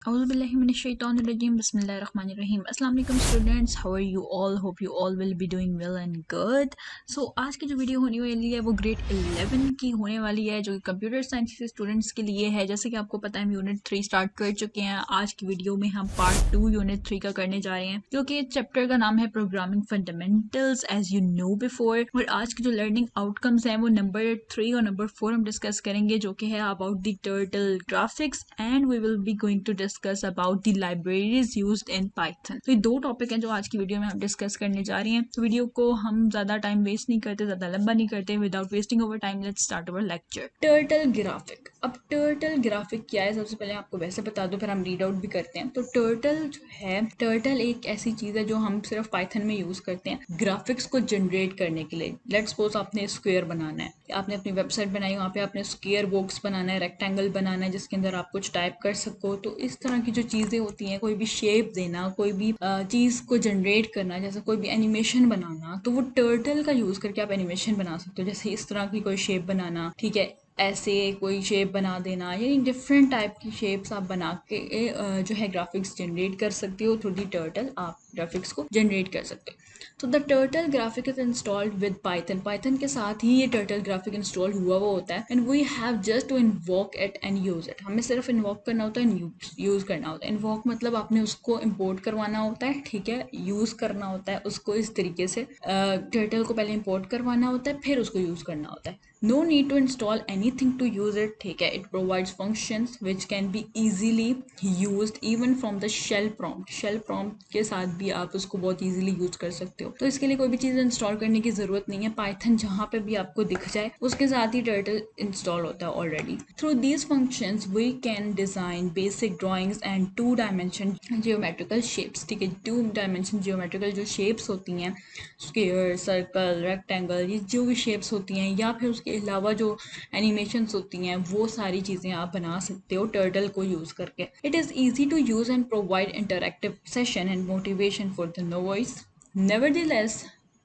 Auzubillahiminash-shaytanir-rajim. Bismillahir-rahmanir-rahim. Assalamu alaikum students. How are you all? Hope you all will be doing well and good. So आज की जो video होने वाली है वो ग्रेड 11 की होने वाली है जो कि कंप्यूटर साइंस के स्टूडेंट्स के लिए है। जैसे कि आपको पता है हम यूनिट 3 स्टार्ट कर चुके हैं। आज की वीडियो में हम पार्ट 2 यूनिट 3 का करने जा रहे हैं जो कि चैप्टर का नाम है programming fundamentals as you know before. और आज की जो लर्निंग आउटकम्स हैं वो नंबर 3 और नंबर 4 हम डिस्कस करेंगे जो कि है about the turtle graphics and we will be going to discuss about the libraries used in Python. तो ये दो टॉपिक हैं जो आज की वीडियो में हम डिस्कस करने जा रहे हैं। तो वीडियो को हम ज्यादा टाइम वेस्ट नहीं करते, ज्यादा लंबा नहीं करते। Without wasting over time let's start our lecture. Turtle graphic. अब टर्टल ग्राफिक क्या है सबसे पहले आपको वैसे बता दो, फिर हम रीड आउट भी करते हैं। तो टर्टल जो है, टर्टल एक ऐसी चीज है जो हम सिर्फ पाइथन में यूज करते हैं ग्राफिक्स को जनरेट करने के लिए। लेट्स सपोज आपने स्क्वायर बनाना है, आपने अपनी वेबसाइट बनाई, वहाँ पे आपने स्क्वायर बॉक्स बनाना है, रेक्टेंगल बनाना है जिसके अंदर आप कुछ टाइप कर सको। तो इस तरह की जो चीज़ें होती हैं, कोई भी शेप देना, कोई भी चीज़ को जनरेट करना, जैसे कोई भी एनिमेशन बनाना, तो वो टर्टल का यूज़ करके आप एनिमेशन बना सकते हो। जैसे इस तरह की कोई शेप बनाना, ठीक है, ऐसे कोई शेप बना देना, यानी डिफरेंट टाइप की शेप्स आप बना के जो है ग्राफिक्स जनरेट कर सकते हो। थ्रू दी टर्टल आप ग्राफिक्स को जनरेट कर सकते हो। तो the turtle graphic is installed with Python. Python के साथ ही ये टर्टल ग्राफिक इंस्टॉल हुआ हुआ होता है and we have just to invoke it and use it. हमें सिर्फ इन्वोक करना होता है, यूज करना होता है। इन्वोक मतलब आपने उसको इम्पोर्ट करवाना होता है, ठीक है, यूज करना होता है उसको इस तरीके से। टर्टल को पहले इम्पोर्ट करवाना होता है, फिर उसको यूज करना होता है। No need to install anything to use it, ठीक है। It provides functions which can be easily used even from the shell prompt. Shell prompt के साथ भी आप उसको बहुत इजीली यूज कर सकते हो। तो इसके लिए कोई भी चीज़ इंस्टॉल करने की जरूरत नहीं है। पाइथन जहाँ पे भी आपको दिख जाए उसके साथ ही टर्टल इंस्टॉल होता है already. Through these functions we can design basic drawings and 2 dimension geometrical shapes, ठीक है। 2 डायमेंशन जियोमेट्रिकल जो शेप्स होती हैं, स्क्वायर, सर्कल, रेक्टेंगल, ये जो भी शेप्स होती हैं, या फिर उसके अलावा जो एनिमेशंस होती हैं, वो सारी चीज़ें आप बना सकते हो टर्टल को यूज़ करके। It is easy to use and provide interactive session and motivation for the novice. Nevertheless,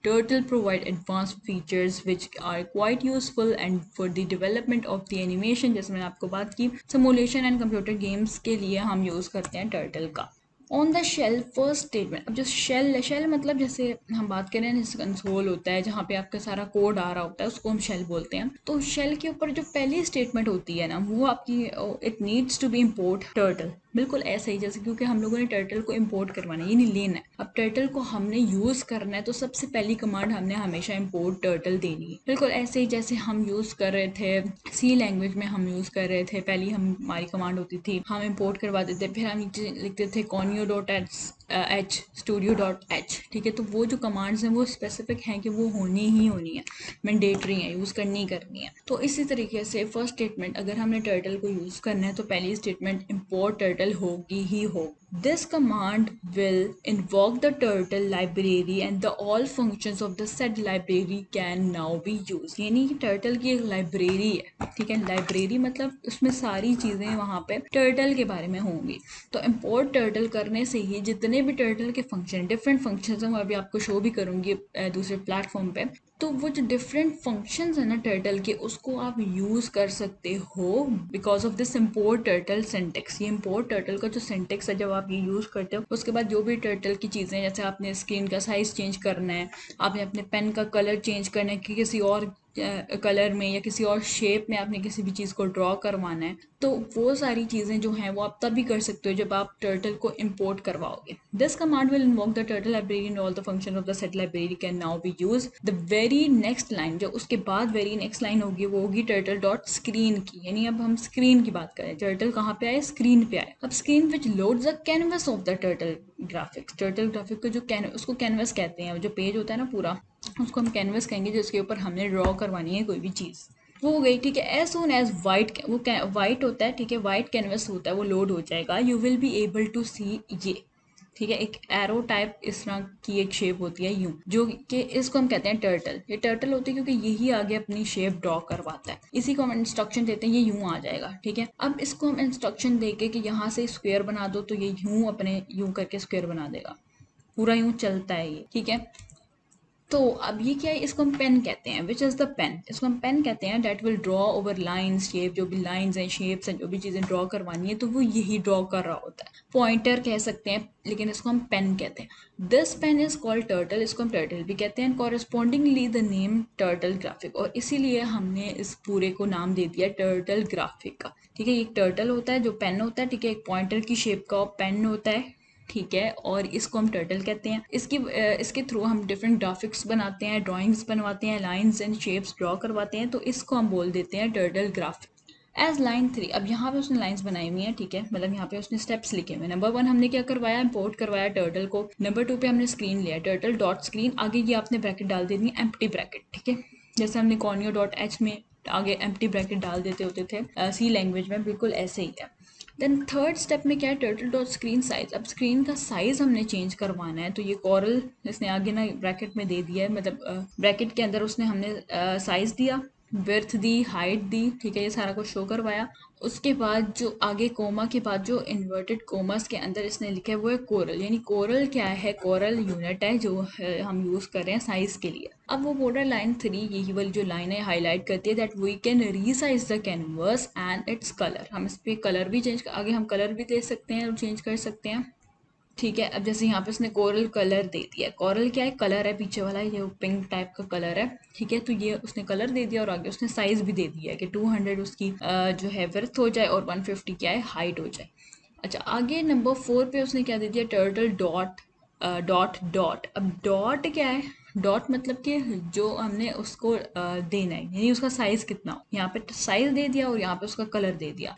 Turtle provide advanced features which are quite useful and for the development of the animation, जैसे मैंने आपको बात की, simulation and computer games के लिए हम use करते हैं टर्टल का। On the shell first statement. अब जो शेल, शेल मतलब जैसे हम बात करें ना, जैसे कंसोल होता है जहाँ पे आपका सारा कोड आ रहा होता है, उसको हम शेल बोलते हैं। तो शेल के ऊपर जो पहली स्टेटमेंट होती है ना, वो आपकी it needs to be import turtle. बिल्कुल ऐसा ही जैसे, क्योंकि हम लोगों ने टर्टल को इम्पोर्ट करवाना है, ये नहीं लेना है। अब टर्टल को हमने यूज़ करना है तो सबसे पहली कमांड हमने हमेशा इम्पोर्ट टर्टल देनी है। बिल्कुल ऐसे ही जैसे हम यूज़ कर रहे थे सी लैंग्वेज में, हम यूज़ कर रहे थे, पहली हमारी कमांड होती थी, हम इम्पोर्ट करवा देते, फिर हम नीचे लिखते थे conio.h studio.h, ठीक है। तो वो जो कमांड्स हैं वो स्पेसिफिक हैं कि वो होनी ही होनी है, मैंडेटरी है, यूज़ करनी ही करनी है। तो इसी तरीके से फर्स्ट स्टेटमेंट, अगर हमने टर्टल को यूज़ करना है तो पहली स्टेटमेंट इम्पोर्ट टर्टल होगी ही होगी। This command will invoke the turtle library and the all functions of the said library can now be used। यानी कि टर्टल की एक लाइब्रेरी है, ठीक है। लाइब्रेरी मतलब उसमें सारी चीज़ें वहाँ पे टर्टल के बारे में होंगी। तो इम्पोर्ट टर्टल करने से ही जितने भी टर्टल के फंक्शन, डिफरेंट फंक्शंस हैं, वो अभी आपको शो भी करूँगी दूसरे प्लेटफॉर्म पे। तो वो जो डिफरेंट फंक्शंस है ना टर्टल के, उसको आप यूज़ कर सकते हो because of this import turtle syntax. ये इम्पोर्ट टर्टल का जो सिंटेक्स है, जब आप ये यूज़ करते हो उसके बाद जो भी टर्टल की चीज़ें, जैसे आपने स्क्रीन का साइज़ चेंज करना है, आपने अपने पेन का कलर चेंज करना है कि किसी और कलर में या किसी और शेप में आपने किसी भी चीज़ को ड्रॉ करवाना है, तो वो सारी चीज़ें जो हैं वो आप तभी कर सकते हो जब आप टर्टल को इम्पोर्ट करवाओगे। This command will invoke the turtle library and all the function of the set library can now B use. The very next line, जो उसके बाद वेरी नेक्स्ट लाइन होगी वो होगी टर्टल डॉट स्क्रीन की। यानी अब हम स्क्रीन की बात करें, टर्टल कहाँ पे आए, स्क्रीन पे आए। अब screen which loads the canvas of the turtle graphics. Turtle graphic को जो उसको कैनवस कहते हैं, जो पेज होता है ना पूरा, उसको हम कैनवस कहेंगे, जिसके ऊपर हमने ड्रॉ करवानी है कोई भी चीज़। वो हो गई, ठीक है। एज सुन एज वाइट, वो वाइट होता है, ठीक है, वाइट कैनवस होता है, वो लोड हो जाएगा, you will be able to see ये, ठीक है। एक एरो टाइप इस तरह की एक शेप होती है यूं, जो कि इसको हम कहते हैं टर्टल। ये टर्टल होती है क्योंकि यही आगे अपनी शेप ड्रॉ करवाता है। इसी को हम इंस्ट्रक्शन देते हैं, ये यूं आ जाएगा, ठीक है। अब इसको हम इंस्ट्रक्शन देके कि यहाँ से स्क्वायर बना दो, तो ये यूं अपने यूं करके स्क्वायर बना देगा, पूरा यूं चलता है ये, ठीक है। तो अब ये क्या है, इसको हम पेन कहते हैं, विच इज़ द पेन, इसको हम पेन कहते हैं, that will draw over lines shape, जो भी लाइन्स हैं शेप्स हैं जो भी चीज़ें ड्रॉ करवानी है तो वो यही ड्रॉ कर रहा होता है, पॉइंटर कह सकते हैं लेकिन इसको हम पेन कहते हैं। This pen is called turtle, इसको हम टर्टल भी कहते हैं, correspondingly the name turtle graphic, और इसीलिए हमने इस पूरे को नाम दे दिया टर्टल ग्राफिक का। ठीक है, एक टर्टल होता है जो पेन होता है, ठीक है, एक पॉइंटर की शेप का पेन होता है, ठीक है, और इसको हम टर्टल कहते हैं। इसके थ्रू हम डिफरेंट ग्राफिक्स बनाते हैं, ड्राइंग्स बनवाते हैं, लाइंस एंड शेप्स ड्रॉ करवाते हैं, तो इसको हम बोल देते हैं टर्टल ग्राफिक। एज लाइन 3, अब यहाँ पे उसने लाइंस बनाई हुई हैं, ठीक है, मतलब यहाँ पे उसने स्टेप्स लिखे हुए हैं। नंबर 1 हमने क्या करवाया, इंपोर्ट करवाया टर्टल को। नंबर 2 पे हमने स्क्रीन लिया, टर्टल डॉट स्क्रीन, आगे ये आपने ब्रैकेट डाल देनी है, एम्प्टी ब्रैकेट, ठीक है, जैसे हमने कॉर्नियो डॉट एच में आगे एम्प्टी ब्रैकेट डाल देते होते थे सी लैंग्वेज में, बिल्कुल ऐसे ही है। देन थर्ड स्टेप में क्या है, टर्टल डॉट स्क्रीन साइज, अब स्क्रीन का साइज हमने चेंज करवाना है, तो ये कॉरल इसने आगे ना ब्रैकेट में दे दिया है, मतलब ब्रैकेट के अंदर उसने हमने साइज दिया, विड्थ दी, हाइट दी, ठीक है, ये सारा कुछ शो करवाया। उसके बाद जो आगे कोमा के बाद जो इन्वर्टेड कोमास के अंदर इसने लिखा है वो है कोरल, यानी कोरल क्या है, कोरल यूनिट है जो हम यूज़ कर रहे हैं साइज के लिए। अब वो बॉर्डर लाइन 3, यही वाली जो लाइन है हाईलाइट करती है, that we can resize the canvas and its colour, हम इस पर कलर भी चेंज, आगे हम कलर भी दे सकते हैं और चेंज कर सकते हैं। ठीक है, अब जैसे यहाँ पे उसने कोरल कलर दे दिया है, कोरल क्या है, कलर है पीछे वाला, ये पिंक टाइप का कलर है, ठीक है, तो ये उसने कलर दे दिया और आगे उसने साइज भी दे दिया है कि 200 उसकी जो है विड्थ हो जाए और 150 क्या है हाइट हो जाए। अच्छा, आगे नंबर 4 पे उसने क्या दे दिया, टर्टल डॉट डॉट डॉट। अब डॉट क्या है, डॉट मतलब कि जो हमने उसको देना है, यानी उसका साइज कितना हो, यहाँ पे साइज दे दिया और यहाँ पे उसका कलर दे दिया।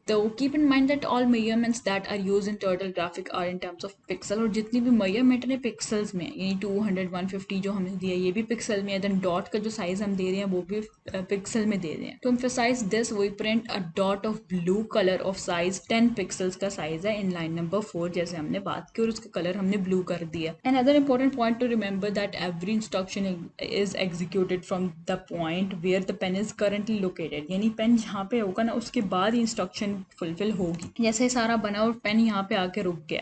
तो keep in mind that all measurements that are use in turtle graphic are in terms of pixel, और जितनी भी मेजरमेंट है पिक्सल्स में, यानी 200 150 जो हमने दिया ये भी पिक्सल में है, देन डॉट का जो साइज हम दे रहे हैं वो भी पिक्सल में दे रहे हैं। तो emphasize this we print a dot of blue colour of size 10 pixels का साइज है इन लाइन नंबर 4, जैसे हमने बात की, और उसका कलर हमने ब्लू कर दिया। Another important point to remember that every instruction is executed from the point where the pen is currently located, यानी पेन जहाँ पे होगा ना उसके बाद इंस्ट्रक्शन फुलफिल होगी। जैसे सारा बना और पेन यहाँ पे आके रुक गया,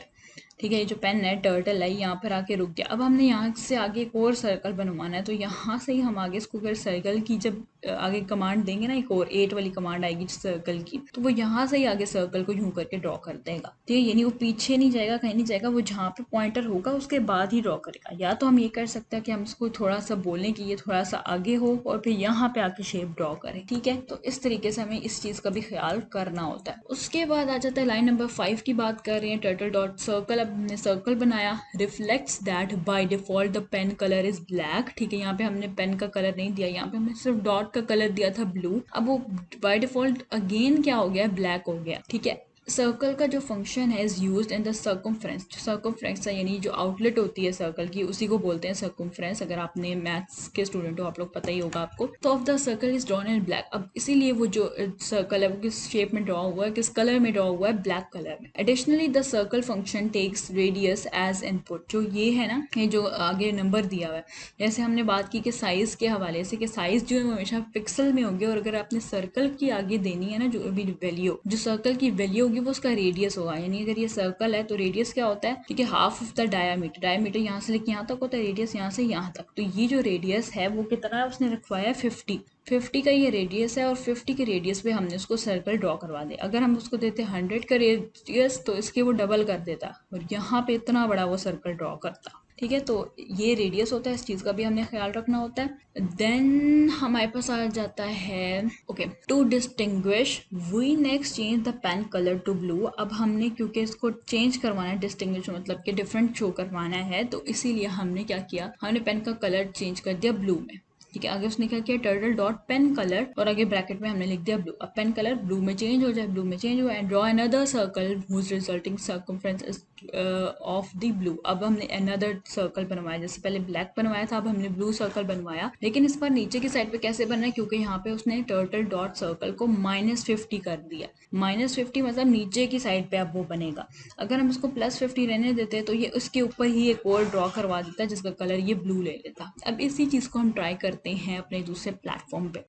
ठीक है, ये जो पेन है टर्टल है यहाँ पर आके रुक गया। अब हमने यहाँ से आगे एक और सर्कल बनवाना है, तो यहाँ से ही हम आगे इसको फिर सर्कल की जब आगे कमांड देंगे ना, एक और 8 वाली कमांड आएगी सर्कल की, तो वो यहाँ से ही आगे सर्कल को यूं करके ड्रॉ कर देगा, ठीक है, यानी वो पीछे नहीं जाएगा, कहीं नहीं जाएगा, वो जहाँ पे पॉइंटर होगा उसके बाद ही ड्रॉ करेगा। या तो हम ये कर सकते हैं कि हम इसको थोड़ा सा बोलें कि ये थोड़ा सा आगे हो और फिर यहाँ पे आके शेप ड्रॉ करें, ठीक है, तो इस तरीके से हमें इस चीज़ का भी ख्याल करना होता है। उसके बाद आ जाता है लाइन नंबर 5 की बात कर रहे हैं, टर्टल डॉट सर्कल। अब हमने सर्कल बनाया, reflects that by default the pen colour is black, ठीक है, यहाँ पे हमने पेन का कलर नहीं दिया, यहाँ पे हमने सिर्फ डॉट का कलर दिया था ब्लू, अब वो बाय डिफॉल्ट अगेन क्या हो गया, ब्लैक हो गया, ठीक है। सर्कल का जो फंक्शन है is used in the circumference, जो सर्कमफ्रेंस है यानी जो आउटलेट होती है सर्कल की उसी को बोलते हैं सर्कमफ्रेंस। अगर आपने मैथ्स के स्टूडेंट हो आप लोग पता ही होगा आपको। तो of the circle is drawn in black, अब इसीलिए वो जो सर्कल है वो किस शेप में ड्रॉ हुआ है, किस कलर में ड्रॉ हुआ है, ब्लैक कलर में। Additionally the circle function takes radius as input, जो ये है ना, ये जो आगे नंबर दिया हुआ है, जैसे हमने बात की कि साइज के हवाले से कि साइज जो है वो हमेशा पिक्सल में होगी, और अगर आपने सर्कल की आगे देनी है ना जो अभी वैल्यू, जो सर्कल की वैल्यू होगी वो उसका रेडियस होगा, यानी अगर ये सर्कल है तो रेडियस क्या होता है, ठीक है, half of the diameter, diameter यहाँ से लेके यहाँ तक होता है, रेडियस यहाँ से यहाँ तक, तो ये जो रेडियस है वो कितना उसने रखवाया है 50 का ये रेडियस है, और 50 के रेडियस पे हमने उसको सर्कल ड्रॉ करवा दिया। अगर हम उसको देते 100 का रेडियस तो इसके वो डबल कर देता और यहाँ पे इतना बड़ा वो सर्कल ड्रॉ करता, ठीक है, तो ये रेडियस होता है, इस चीज़ का भी हमने ख्याल रखना होता है। देन हमारे पास आ जाता है okay, to distinguish we next change the pen colour to blue. अब हमने क्योंकि इसको चेंज करवाना है, डिस्टिंग्विश मतलब कि डिफरेंट शो करवाना है, तो इसीलिए हमने क्या किया, हमने पेन का कलर चेंज कर दिया ब्लू में, ठीक है। आगे उसने क्या किया, टर्टल डॉट पेन कलर, और आगे ब्रैकेट में हमने लिख दिया ब्लू। अब पेन कलर ब्लू में चेंज हो जाए, ब्लू में चेंज हुआ, and draw another circle whose resulting circumference is of the blue. अब हमने अनदर सर्कल बनवाया, जैसे पहले ब्लैक बनवाया था अब हमने ब्लू सर्कल बनवाया, लेकिन इस बार नीचे की साइड पे कैसे बनना है, क्योंकि यहाँ पे उसने टर्टल डॉट सर्कल को -50 कर दिया। -50 मतलब नीचे की साइड पे अब वो बनेगा। अगर हम उसको +50 रहने देते तो ये उसके ऊपर ही एक और ड्रॉ करवा देता जिसका कलर ये ब्लू ले लेता। अब इसी चीज़ को हम ट्राई करते हैं अपने दूसरे प्लेटफॉर्म पे।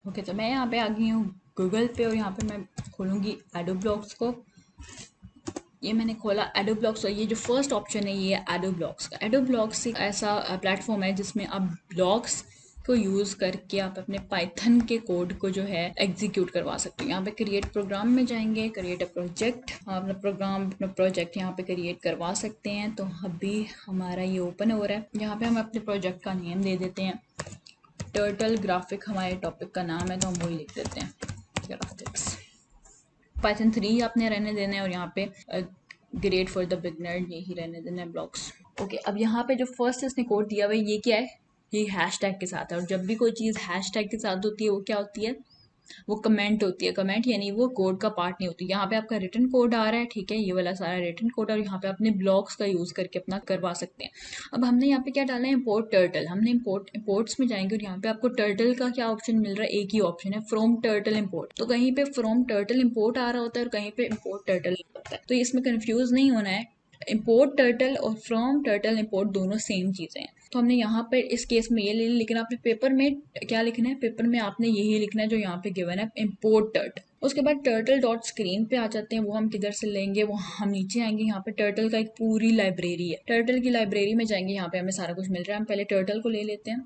ओके, तो मैं यहाँ पे आ गई हूँ गूगल पे और यहाँ पे मैं खोलूँगी एडोब्लॉक्स को। ये मैंने खोला एडोब्लॉक्स और ये जो फर्स्ट ऑप्शन है ये है एडोब्लॉक्स का। एडोब्लॉक्स एक ऐसा प्लेटफॉर्म है जिसमें आप ब्लॉक्स को यूज़ करके आप अपने पाइथन के कोड को जो है एग्जीक्यूट करवा सकते हो। यहाँ पे क्रिएट प्रोग्राम में जाएंगे, क्रिएट अ प्रोजेक्ट, अपना प्रोग्राम अपना प्रोजेक्ट यहाँ पे क्रिएट करवा सकते हैं। तो अभी हमारा ये ओपन हो रहा है। यहाँ पे हम अपने प्रोजेक्ट का नेम दे देते हैं टर्टल ग्राफिक, हमारे टॉपिक का नाम है तो हम वही लिख देते हैं ग्राफिक्स। पाइथन 3 आपने रहने देना है और यहाँ पे ग्रेट फॉर द बिगनर यही रहने देना है ब्लॉक्स। ओके, अब यहाँ पे जो फर्स्ट इसने कोड दिया हुआ है ये क्या है, ये हैशटैग के साथ है। और जब भी कोई चीज़ हैशटैग के साथ होती है वो क्या होती है, वो कमेंट होती है। कमेंट यानी वो कोड का पार्ट नहीं होती। यहाँ पे आपका रिटर्न कोड आ रहा है, ठीक है, ये वाला सारा रिटर्न कोड, और यहाँ पे अपने ब्लॉक्स का यूज़ करके अपना करवा सकते हैं। अब हमने यहाँ पे क्या डालना है, इम्पोर्ट टर्टल। हमने इम्पोर्ट्स में जाएंगे और यहाँ पे आपको टर्टल का क्या ऑप्शन मिल रहा है, एक ही ऑप्शन है, फ्रॉम टर्टल इम्पोर्ट। तो कहीं पे फ्रॉम टर्टल इम्पोर्ट आ रहा होता है और कहीं पे इम्पोर्ट टर्टल होता है, तो इसमें कन्फ्यूज नहीं होना है। इम्पोर्ट टर्टल और फ्रॉम टर्टल इम्पोर्ट दोनों सेम चीज़ें हैं। तो हमने यहाँ पर इस केस में ये ले ली, लेकिन आपने पेपर में क्या लिखना है, पेपर में आपने यही लिखना है जो यहाँ पे गिवन है, इम्पोर्ट टर्टल। उसके बाद टर्टल डॉट स्क्रीन पे आ जाते हैं, वो हम किधर से लेंगे, वो हम नीचे आएंगे। यहाँ पे टर्टल का एक पूरी लाइब्रेरी है, टर्टल की लाइब्रेरी में जाएंगे, यहाँ पे हमें सारा कुछ मिल रहा है। हम पहले टर्टल को ले लेते हैं,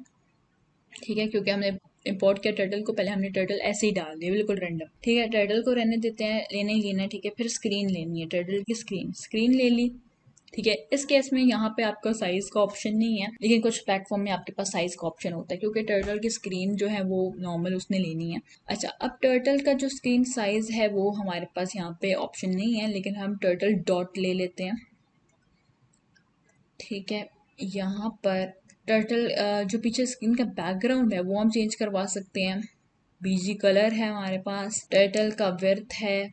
ठीक है, क्योंकि हमने इंपोर्ट किया टर्टल को, पहले हमने टर्टल ऐसे ही डाल दिया बिल्कुल रैंडम, ठीक है। टर्टल को रहने देते हैं, लेना ही लेना है, ठीक है। फिर स्क्रीन लेनी है, टर्टल की स्क्रीन ले ली, ठीक है। इस केस में यहाँ पे आपका साइज का ऑप्शन नहीं है, लेकिन कुछ प्लेटफॉर्म में आपके पास साइज का ऑप्शन होता है, क्योंकि टर्टल की स्क्रीन जो है वो नॉर्मल उसने लेनी है। अच्छा, अब टर्टल का जो स्क्रीन साइज है वो हमारे पास यहाँ पे ऑप्शन नहीं है, लेकिन हम टर्टल डॉट ले लेते हैं, ठीक है। यहाँ पर टर्टल जो पीछे स्क्रीन का बैकग्राउंड है वो हम चेंज करवा सकते हैं। बीजी कलर है हमारे पास, टर्टल का विड्थ है,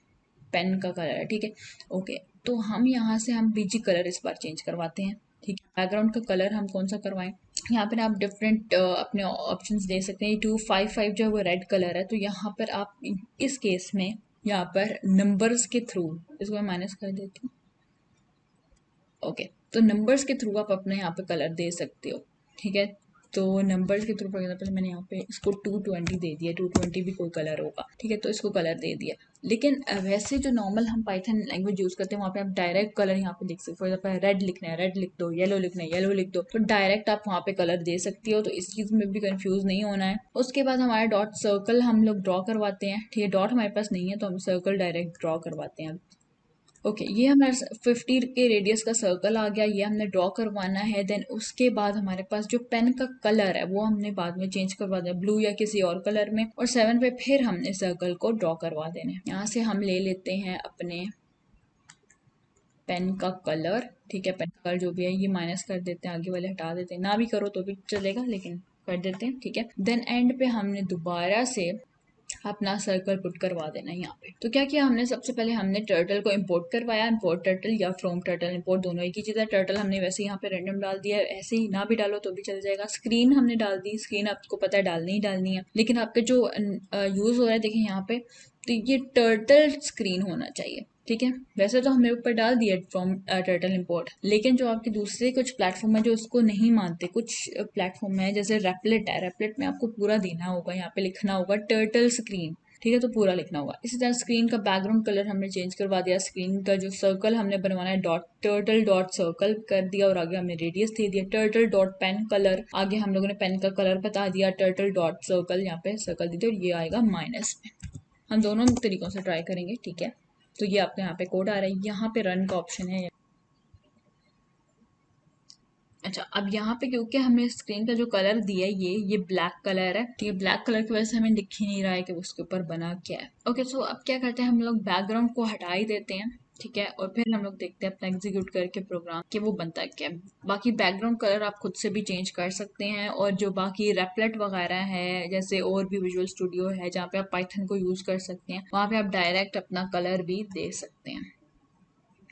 पेन का कलर है, ठीक है। ओके, तो हम यहाँ से हम बीजी कलर इस बार चेंज करवाते हैं, ठीक है। बैकग्राउंड का कलर हम कौन सा करवाएं, यहाँ पर आप डिफरेंट अपने ऑप्शंस दे सकते हैं। 255 जो है वो रेड कलर है, तो यहाँ पर आप इस केस में यहाँ पर नंबर्स के थ्रू, इसको मैं माइनस कर देती हूँ, ओके। तो नंबर्स के थ्रू आप अपने यहाँ पे कलर दे सकते हो, ठीक है। तो नंबर्स के थ्रू फॉर एग्जाम्पल मैंने यहाँ पे इसको 220 दे दिया, 220 भी कोई कलर होगा, ठीक है, तो इसको कलर दे दिया। लेकिन वैसे जो नॉर्मल हम पाइथन लैंग्वेज यूज़ करते हैं वहाँ पे आप डायरेक्ट कलर यहाँ पे लिख सकते हो। फॉर एग्जाम्पल रेड लिखना है रेड लिख दो, येलो लिखना है येलो लिख दो, तो डायरेक्ट आप वहाँ पे कलर दे सकती हो। तो इस चीज़ में भी कंफ्यूज नहीं होना है। उसके बाद हमारा डॉट सर्कल हम लोग ड्रॉ करवाते हैं, ठीक है। डॉट हमारे पास नहीं है तो हम सर्कल डायरेक्ट ड्रॉ करवाते हैं। ओके, ये हमारा 50 के रेडियस का सर्कल आ गया, ये हमने ड्रॉ करवाना है। देन उसके बाद हमारे पास जो पेन का कलर है वो हमने बाद में चेंज करवा देना, ब्लू या किसी और कलर में। और 7 पे फिर हमने सर्कल को ड्रॉ करवा देना है। यहाँ से हम ले लेते हैं अपने पेन का कलर, ठीक है। पेन का कलर जो भी है ये माइनस कर देते हैं, आगे वाले हटा देते हैं, ना भी करो तो भी चलेगा लेकिन कर देते हैं, ठीक है। देन एंड पे हमने दोबारा से अपना सर्कल पुट करवा देना है यहाँ पे। तो क्या किया हमने, सबसे पहले हमने टर्टल को इंपोर्ट करवाया, इंपोर्ट टर्टल या फ्रॉम टर्टल इंपोर्ट दोनों एक ही चीज़ है। टर्टल हमने वैसे यहाँ पे रैंडम डाल दिया है, ऐसे ही ना भी डालो तो भी चल जाएगा। स्क्रीन हमने डाल दी, स्क्रीन आपको पता है डालनी ही डालनी है, लेकिन आपके जो यूज़ हो रहा है देखिए यहाँ पे, तो ये टर्टल स्क्रीन होना चाहिए, ठीक है। वैसे तो हमने ऊपर डाल दिया फ्रॉम टर्टल इंपोर्ट, लेकिन जो आपके दूसरे कुछ प्लेटफॉर्म है जो इसको नहीं मानते, कुछ प्लेटफॉर्म है जैसे रेपलेट है, रेपलेट में आपको पूरा देना होगा, यहाँ पे लिखना होगा टर्टल स्क्रीन, ठीक है, तो पूरा लिखना होगा। इसी तरह स्क्रीन का बैकग्राउंड कलर हमने चेंज करवा दिया, स्क्रीन का जो सर्कल हमने बनवाना है डॉट टर्टल डॉट सर्कल कर दिया, और आगे हमने रेडियस दे दिया टर्टल डॉट पेन कलर, आगे हम लोगों ने पेन का कलर बता दिया टर्टल डॉट सर्कल, यहाँ पे सर्कल दे दिया और ये आएगा माइनस में। हम दोनों तरीकों से ट्राई करेंगे, ठीक है। तो ये आपके यहाँ पे कोड आ रहा है, यहाँ पे रन का ऑप्शन है। अच्छा, अब यहाँ पे क्योंकि हमने स्क्रीन का जो कलर दिया है ये ब्लैक कलर है, ठीक है। ब्लैक कलर की वजह से हमें दिख ही नहीं रहा है कि उसके ऊपर बना क्या है। ओके, सो अब क्या करते हैं, हम लोग बैकग्राउंड को हटा ही देते हैं, ठीक है, और फिर हम लोग देखते हैं अपना एग्जीक्यूट करके प्रोग्राम कि वो बनता है क्या। बाकी बैकग्राउंड कलर आप खुद से भी चेंज कर सकते हैं, और जो बाकी रेपलेट वगैरह है जैसे और भी विजुअल स्टूडियो है जहाँ पे आप पाइथन को यूज़ कर सकते हैं, वहाँ पे आप डायरेक्ट अपना कलर भी दे सकते हैं।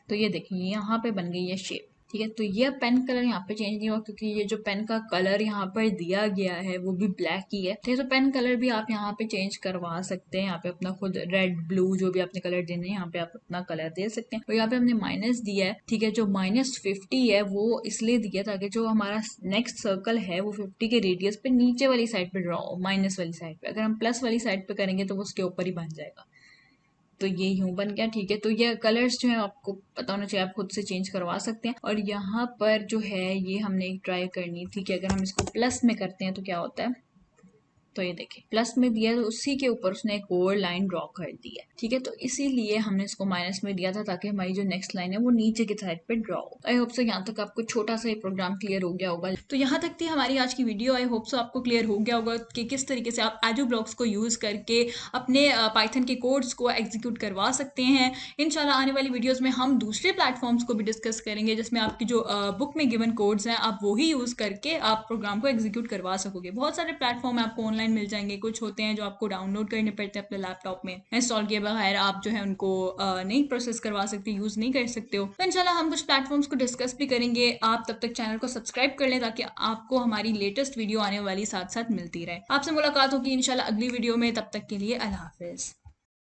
तो ये देखिए यहाँ पे बन गई है शेप, ठीक है। तो ये पेन कलर यहाँ पे चेंज नहीं हुआ क्योंकि ये जो पेन का कलर यहाँ पर दिया गया है वो भी ब्लैक ही है। ठीक है, तो पेन कलर भी आप यहाँ पे चेंज करवा सकते हैं। यहाँ पे अपना खुद रेड ब्लू जो भी आपने कलर देने हैं यहाँ पे आप अपना कलर दे सकते हैं। और यहाँ पे हमने माइनस दिया है। ठीक है, जो -50 है वो इसलिए दिया ताकि जो हमारा नेक्स्ट सर्कल है वो 50 के रेडियस पे नीचे वाली साइड पे ड्रॉ हो, माइनस वाली साइड पे। अगर हम प्लस वाली साइड पे करेंगे तो वो उसके ऊपर ही बन जाएगा। तो ये यूं बन गया। ठीक है, तो ये कलर्स जो है आपको पता होना चाहिए, आप खुद से चेंज करवा सकते हैं। और यहाँ पर जो है ये हमने एक ट्राई करनी थी कि अगर हम इसको प्लस में करते हैं तो क्या होता है। तो ये देखिए प्लस में दिया तो उसी के ऊपर उसने एक और लाइन ड्रॉ कर दी है। ठीक है, तो इसीलिए हमने इसको माइनस में दिया था ताकि हमारी जो नेक्स्ट लाइन है वो नीचे की साइड पे ड्रॉ हो। आई होप सो यहाँ तक आपको छोटा सा ये प्रोग्राम क्लियर हो गया होगा। तो यहाँ तक थी हमारी आज की वीडियो। आई होप सो आपको क्लियर हो गया होगा कि किस तरीके से आप एडो ब्लॉक्स को यूज करके अपने पाइथन के कोड्स को एग्जीक्यूट करवा सकते हैं। इंशाल्लाह आने वाली वीडियोस में हम दूसरे प्लेटफॉर्म्स को भी डिस्कस करेंगे जिसमें आपकी जो बुक में गिवन कोड्स हैं आप वही यूज करके आप प्रोग्राम को एग्जीक्यूट करवा सकोगे। बहुत सारे प्लेटफॉर्म आपको ऑनलाइन मिल जाएंगे, कुछ होते हैं जो आपको डाउनलोड करने पड़ते हैं अपने लैपटॉप में, इंस्टॉल किए बगैर आप जो है उनको नहीं प्रोसेस करवा सकते, यूज नहीं कर सकते हो। तो इंशाल्लाह हम कुछ प्लेटफॉर्म्स को डिस्कस भी करेंगे। आप तब तक चैनल को सब्सक्राइब कर लें ताकि आपको हमारी लेटेस्ट वीडियो आने वाली साथ साथ मिलती रहे। आपसे मुलाकात होगी इंशाल्लाह अगली वीडियो में, तब तक के लिए अल्लाह हाफिज।